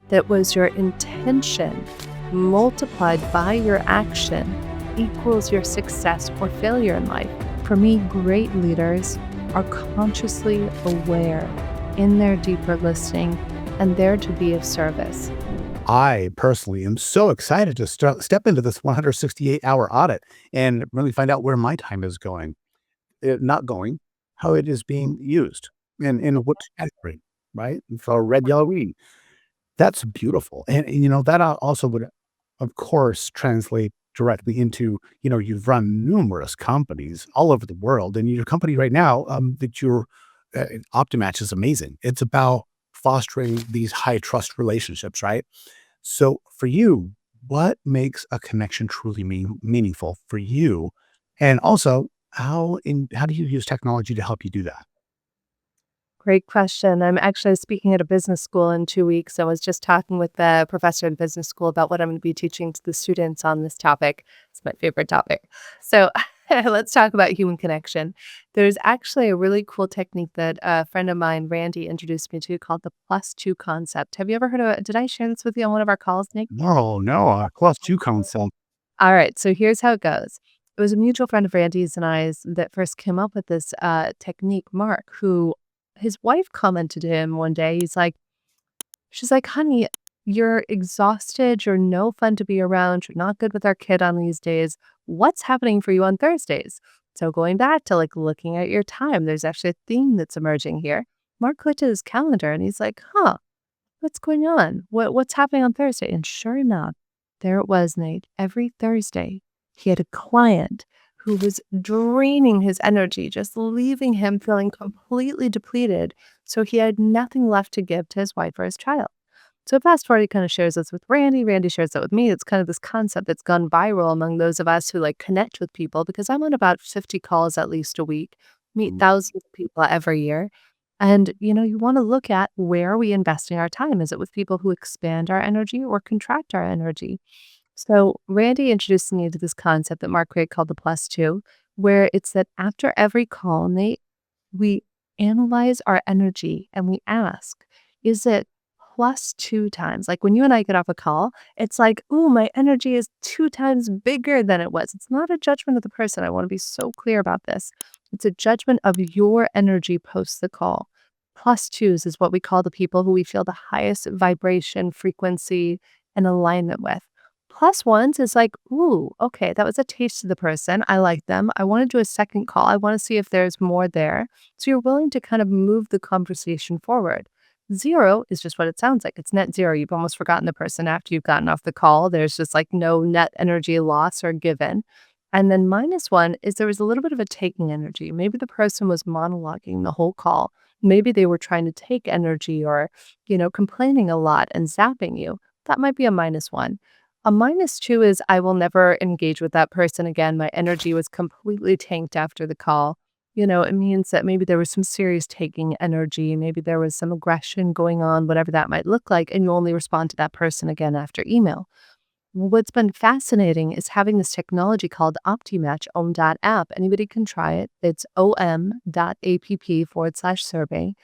that was your intention multiplied by your action equals your success or failure in life. For me, great leaders are consciously aware in their deeper listening and there to be of service. I personally am so excited to step into this 168-hour audit and really find out where my time is going, not going, how it is being used, and in what category, right? So red, yellow, green. That's beautiful, and that also would, of course, translate directly into, you've run numerous companies all over the world, and your company right now, that you're Optimatch is amazing. It's about fostering these high trust relationships, right? So for you, what makes a connection truly meaningful for you? And also, how do you use technology to help you do that? Great question. I'm actually speaking at a business school in 2 weeks. I was just talking with the professor in business school about what I'm going to be teaching to the students on this topic. It's my favorite topic. So let's talk about human connection. There's actually a really cool technique that a friend of mine, Randy, introduced me to called the +2 concept. Have you ever heard of it? Did I share this with you on one of our calls, Nick? No, no, plus two concept. All right, so here's how it goes. It was a mutual friend of Randy's and I's that first came up with this technique, Mark, who his wife commented to him one day. She's like, honey, you're exhausted. You're no fun to be around. You're not good with our kid on these days. What's happening for you on Thursdays? So going back to like looking at your time, there's actually a theme that's emerging here. Mark looked at his calendar and he's like, huh, what's going on? What's happening on Thursday? And sure enough, there it was, Nate. Every Thursday, he had a client who was draining his energy, just leaving him feeling completely depleted. So he had nothing left to give to his wife or his child. So fast forward, he kind of shares this with Randy. Randy shares that with me. It's kind of this concept that's gone viral among those of us who like connect with people because I'm on about 50 calls at least a week, meet thousands of people every year. And, you want to look at where are we investing our time? Is it with people who expand our energy or contract our energy? So Randy introduced me to this concept that Mark Craig called the +2, where it's that after every call, Nate, we analyze our energy and we ask, is it +2 times? Like when you and I get off a call, it's like, ooh, my energy is 2 times bigger than it was. It's not a judgment of the person. I want to be so clear about this. It's a judgment of your energy post the call. +2s is what we call the people who we feel the highest vibration, frequency, and alignment with. +1s is like, ooh, okay, that was a taste of the person. I like them. I want to do a second call. I want to see if there's more there. So you're willing to kind of move the conversation forward. 0 is just what it sounds like. It's net zero. You've almost forgotten the person after you've gotten off the call. There's just like no net energy loss or given. And then -1 is there was a little bit of a taking energy. Maybe the person was monologuing the whole call. Maybe they were trying to take energy or, complaining a lot and zapping you. That might be a -1. A -2 is I will never engage with that person again. My energy was completely tanked after the call. It means that maybe there was some serious taking energy. Maybe there was some aggression going on, whatever that might look like, and you only respond to that person again after email. What's been fascinating is having this technology called OptiMatch, om.app. Anybody can try it. It's om.app/survey.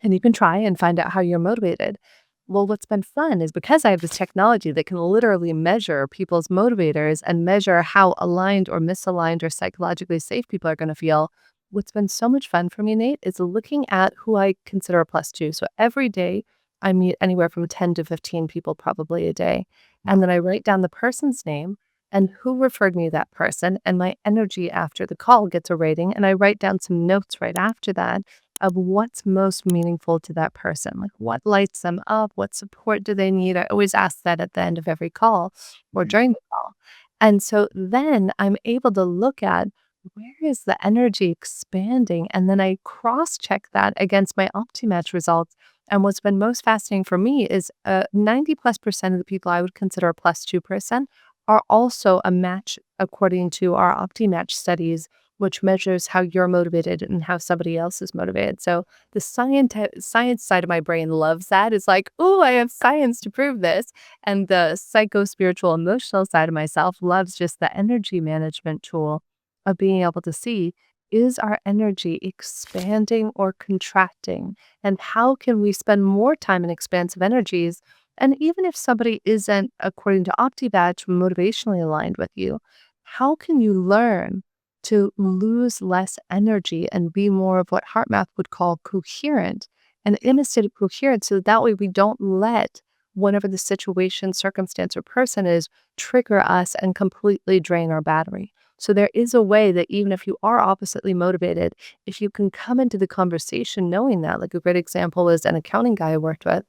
And you can try and find out how you're motivated. Well, what's been fun is because I have this technology that can literally measure people's motivators and measure how aligned or misaligned or psychologically safe people are going to feel. What's been so much fun for me, Nate, is looking at who I consider a +2. So every day I meet anywhere from 10 to 15 people probably a day. And then I write down the person's name and who referred me to that person. And my energy after the call gets a rating. And I write down some notes right after that of what's most meaningful to that person. Like what lights them up? What support do they need? I always ask that at the end of every call or during the call. And so then I'm able to look at where is the energy expanding? And then I cross check that against my OptiMatch results. And what's been most fascinating for me is 90+% of the people I would consider a +2 person are also a match according to our OptiMatch studies, which measures how you're motivated and how somebody else is motivated. So the science side of my brain loves that. It's like, oh, I have science to prove this. And the psycho-spiritual emotional side of myself loves just the energy management tool of being able to see, is our energy expanding or contracting? And how can we spend more time in expansive energies And even if somebody isn't, according to OptiBadge, motivationally aligned with you, how can you learn to lose less energy and be more of what HeartMath would call coherent and in a state of coherence so that way we don't let whatever the situation, circumstance, or person is trigger us and completely drain our battery. So there is a way that even if you are oppositely motivated, if you can come into the conversation knowing that, like a great example is an accounting guy I worked with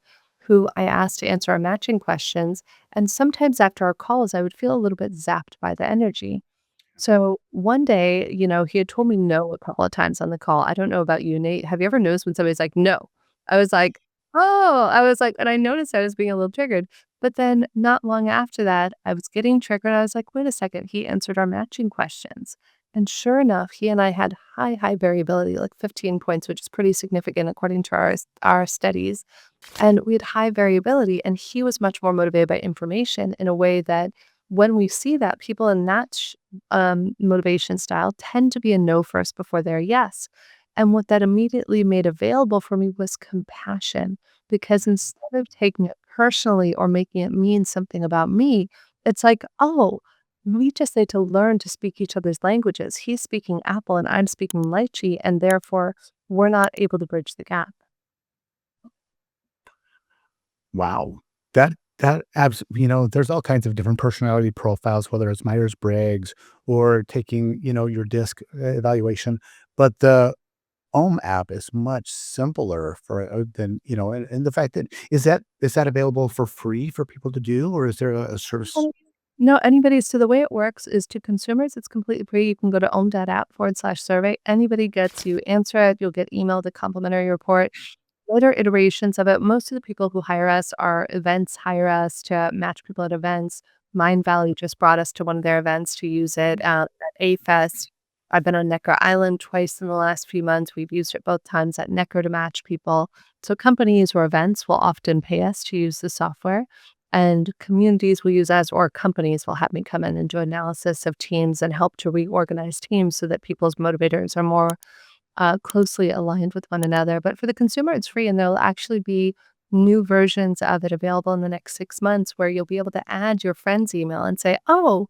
who I asked to answer our matching questions. And sometimes after our calls, I would feel a little bit zapped by the energy. So one day, he had told me no a couple of times on the call. I don't know about you, Nate. Have you ever noticed when somebody's like, no? I was like, oh, I was like, and I noticed I was being a little triggered. But then not long after that, I was getting triggered. I was like, wait a second. He answered our matching questions. And sure enough, he and I had high variability, like 15 points, which is pretty significant according to our studies. And we had high variability, and he was much more motivated by information in a way that when we see that, people in that motivation style tend to be a no first before they're a yes. And what that immediately made available for me was compassion, because instead of taking it personally or making it mean something about me, it's like, oh, we just need to learn to speak each other's languages. He's speaking apple and I'm speaking lychee, and therefore we're not able to bridge the gap. Wow. There's all kinds of different personality profiles, whether it's Myers-Briggs or taking, your DISC evaluation, but the Om app is much simpler than, and the fact that is that available for free for people to do, or is there a sort of No, anybody so the way it works is to consumers, it's completely free. You can go to ohm.app/survey. Anybody gets you answer it, you'll get emailed a complimentary report. Later iterations of it, most of the people who hire us are events hire us to match people at events. Mind Valley just brought us to one of their events to use it at A-Fest. I've been on Necker Island twice in the last few months. We've used it both times at Necker to match people. So companies or events will often pay us to use the software, and communities will use us, or companies will have me come in and do analysis of teams and help to reorganize teams so that people's motivators are more closely aligned with one another. But for the consumer, it's free, and there'll actually be new versions of it available in the next 6 months where you'll be able to add your friend's email and say, oh,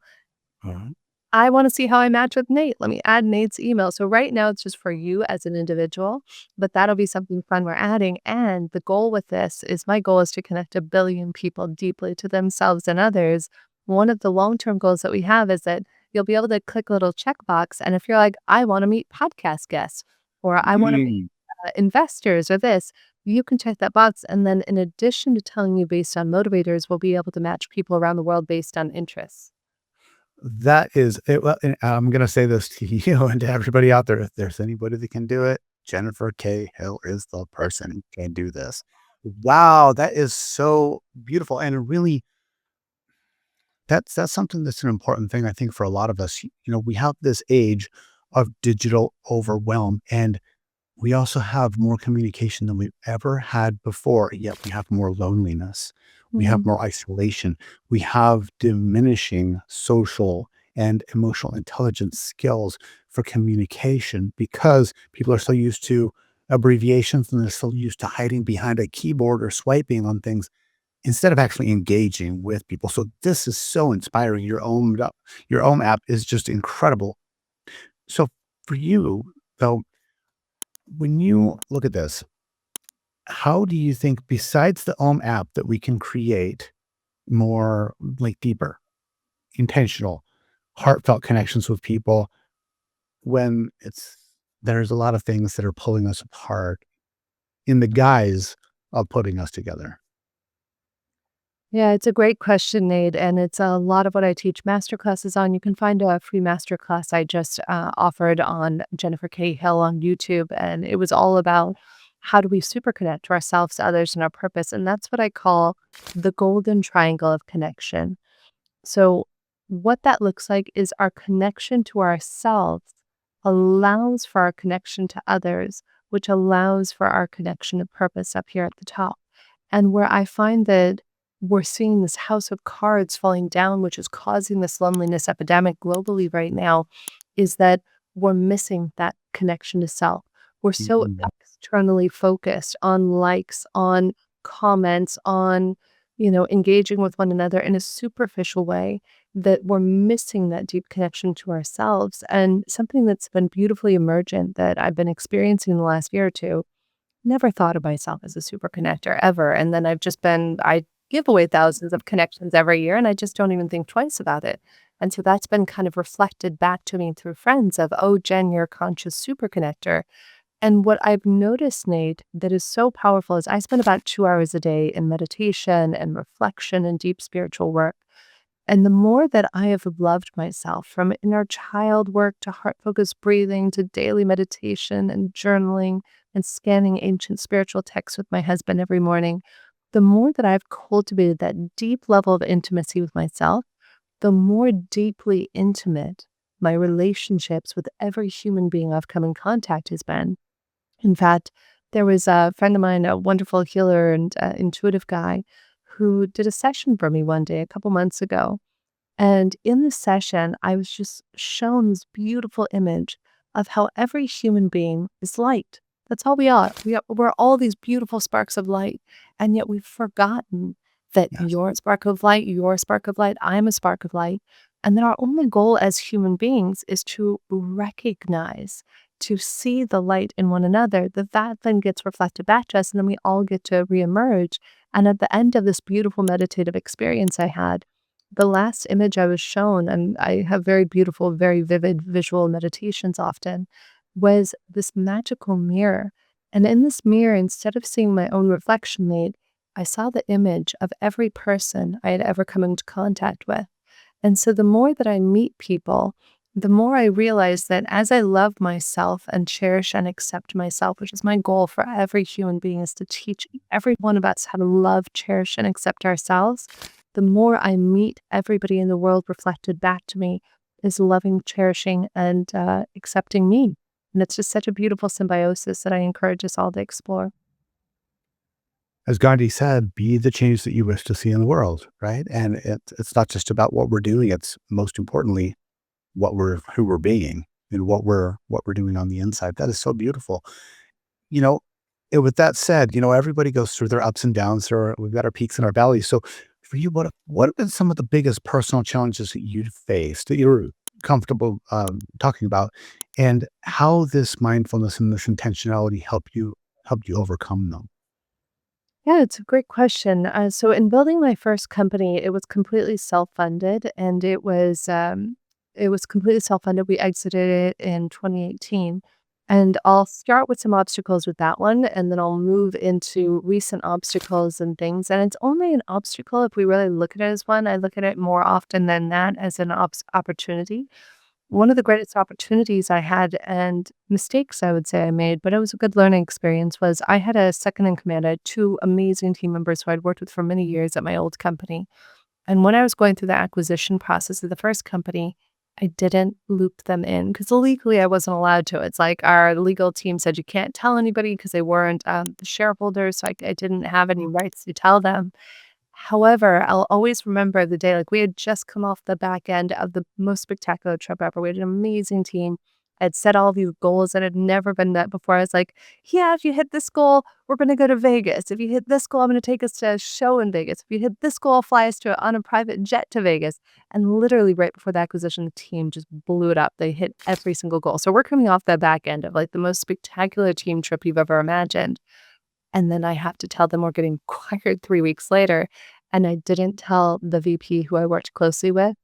uh, I want to see how I match with Nate. Let me add Nate's email. So right now it's just for you as an individual, but that'll be something fun we're adding. And the goal with this is my goal is to connect 1 billion people deeply to themselves and others. One of the long-term goals that we have is that you'll be able to click a little checkbox. And if you're like, I want to meet podcast guests or I want to meet mm. investors or this, you can check that box. And then in addition to telling you based on motivators, we'll be able to match people around the world based on interests. That is it. Well, and I'm going to say this to you and to everybody out there. If there's anybody that can do it, Jennifer K. Hill is the person who can do this. Wow. That is so beautiful. And really, that's something that's an important thing, I think, for a lot of us. We have this age of digital overwhelm, and we also have more communication than we've ever had before, yet we have more loneliness. We have Mhm. more isolation. We have diminishing social and emotional intelligence skills for communication because people are so used to abbreviations and they're so used to hiding behind a keyboard or swiping on things instead of actually engaging with people. So this is so inspiring. Your own app is just incredible. So for you, though, when you look at this, how do you think, besides the Om app, that we can create more like deeper, intentional, heartfelt connections with people when there's a lot of things that are pulling us apart in the guise of putting us together? Yeah, it's a great question, Nate, and it's a lot of what I teach master classes on. You can find a free master class I just offered on Jennifer K. Hill on YouTube, and it was all about how do we super connect to ourselves, others, and our purpose. And that's what I call the golden triangle of connection. So, what that looks like is our connection to ourselves allows for our connection to others, which allows for our connection to purpose up here at the top. And where I find that we're seeing this house of cards falling down, which is causing this loneliness epidemic globally right now, is that we're missing that connection to self. We're so Mhm. externally focused on likes, on comments, on, engaging with one another in a superficial way, that we're missing that deep connection to ourselves. And something that's been beautifully emergent that I've been experiencing the last year or two, never thought of myself as a super connector ever. And then I give away thousands of connections every year and I just don't even think twice about it. And so that's been kind of reflected back to me through friends of, oh, Jen, you're a conscious super connector. And what I've noticed, Nate, that is so powerful is I spend about 2 hours a day in meditation and reflection and deep spiritual work. And the more that I have loved myself, from inner child work to heart focused breathing to daily meditation and journaling and scanning ancient spiritual texts with my husband every morning, the more that I've cultivated that deep level of intimacy with myself, the more deeply intimate my relationships with every human being I've come in contact has been. In fact, there was a friend of mine, a wonderful healer and intuitive guy, who did a session for me one day a couple months ago. And in the session, I was just shown this beautiful image of how every human being is light. That's all we are. We're all these beautiful sparks of light. And yet we've forgotten that Yes. you're a spark of light, you're a spark of light, I'm a spark of light. And that our only goal as human beings is to recognize, to see the light in one another, that then gets reflected back to us. And then we all get to reemerge. And at the end of this beautiful meditative experience I had, the last image I was shown, and I have very beautiful, very vivid visual meditations often, was this magical mirror. And in this mirror, instead of seeing my own reflection made, I saw the image of every person I had ever come into contact with. And so the more that I meet people, the more I realize that as I love myself and cherish and accept myself, which is my goal for every human being, is to teach every one of us how to love, cherish, and accept ourselves, the more I meet everybody in the world reflected back to me is loving, cherishing, and accepting me. And it's just such a beautiful symbiosis that I encourage us all to explore. As Gandhi said, be the change that you wish to see in the world, right? And it's not just about what we're doing, it's most importantly who we're being and what we're doing on the inside. That is so beautiful. You know, with that said, everybody goes through their ups and downs, or we've got our peaks and our valleys. So for you, what have been some of the biggest personal challenges that you've faced that you're comfortable talking about, and how this mindfulness and this intentionality helped you overcome them? Yeah, it's a great question. So, in building my first company, it was completely self-funded, and it was completely self-funded. We exited it in 2018, and I'll start with some obstacles with that one, and then I'll move into recent obstacles and things. And it's only an obstacle if we really look at it as one. I look at it more often than that as an opportunity. One of the greatest opportunities I had, and mistakes I would say I made, but it was a good learning experience, was I had a second in command. I had two amazing team members who I'd worked with for many years at my old company. And when I was going through the acquisition process of the first company, I didn't loop them in because legally I wasn't allowed to. It's like our legal team said you can't tell anybody because they weren't the shareholders. So I didn't have any rights to tell them. However, I'll always remember the day, like, we had just come off the back end of the most spectacular trip ever. We had an amazing team. I'd set all these goals that had never been met before. I was like, yeah, if you hit this goal, we're going to go to Vegas. If you hit this goal, I'm going to take us to a show in Vegas. If you hit this goal, I'll fly us on a private jet to Vegas. And literally right before the acquisition, the team just blew it up. They hit every single goal. So we're coming off the back end of like the most spectacular team trip you've ever imagined. And then I have to tell them we're getting acquired 3 weeks later, and I didn't tell the VP who I worked closely with.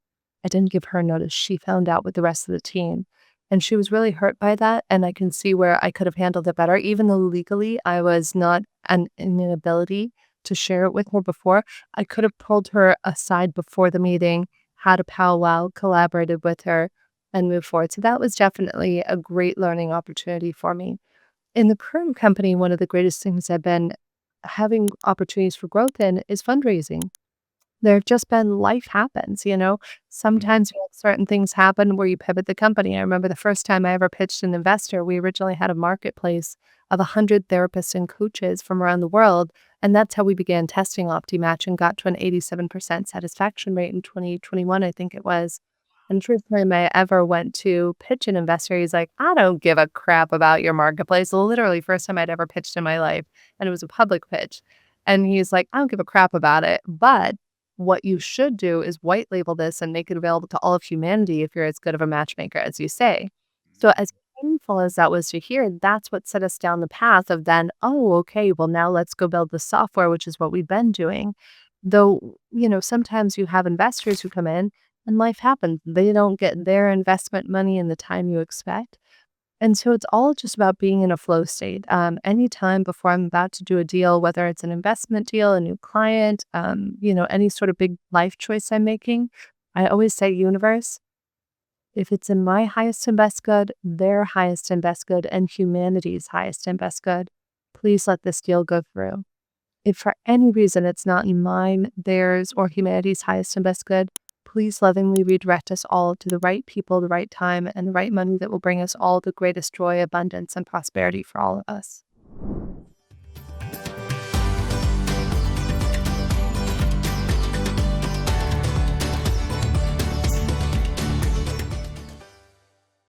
I didn't give her notice. She found out with the rest of the team, and she was really hurt by that, and I can see where I could have handled it better. Even though legally I was not in an ability to share it with her before, I could have pulled her aside before the meeting, had a powwow, collaborated with her, and moved forward. So that was definitely a great learning opportunity for me. In the current company, one of the greatest things I've been having opportunities for growth in is fundraising. There have just been life happens. Mhm. Sometimes you have certain things happen where you pivot the company. I remember the first time I ever pitched an investor, we originally had a marketplace of 100 therapists and coaches from around the world. And that's how we began testing OptiMatch and got to an 87% satisfaction rate in 2021, I think it was. And the first time I ever went to pitch an investor, he's like, I don't give a crap about your marketplace. Literally, first time I'd ever pitched in my life. And it was a public pitch. And he's like, I don't give a crap about it. But what you should do is white label this and make it available to all of humanity if you're as good of a matchmaker as you say. So, as painful as that was to hear, that's what set us down the path of then, oh, okay, well, now let's go build the software, which is what we've been doing. Though, sometimes you have investors who come in and life happens. They don't get their investment money in the time you expect. And so it's all just about being in a flow state. Anytime before I'm about to do a deal, whether it's an investment deal, a new client, any sort of big life choice I'm making, I always say, universe, if it's in my highest and best good, their highest and best good, and humanity's highest and best good, please let this deal go through. If for any reason it's not in mine, theirs, or humanity's highest and best good, please lovingly redirect us all to the right people, the right time, and the right money that will bring us all the greatest joy, abundance, and prosperity for all of us.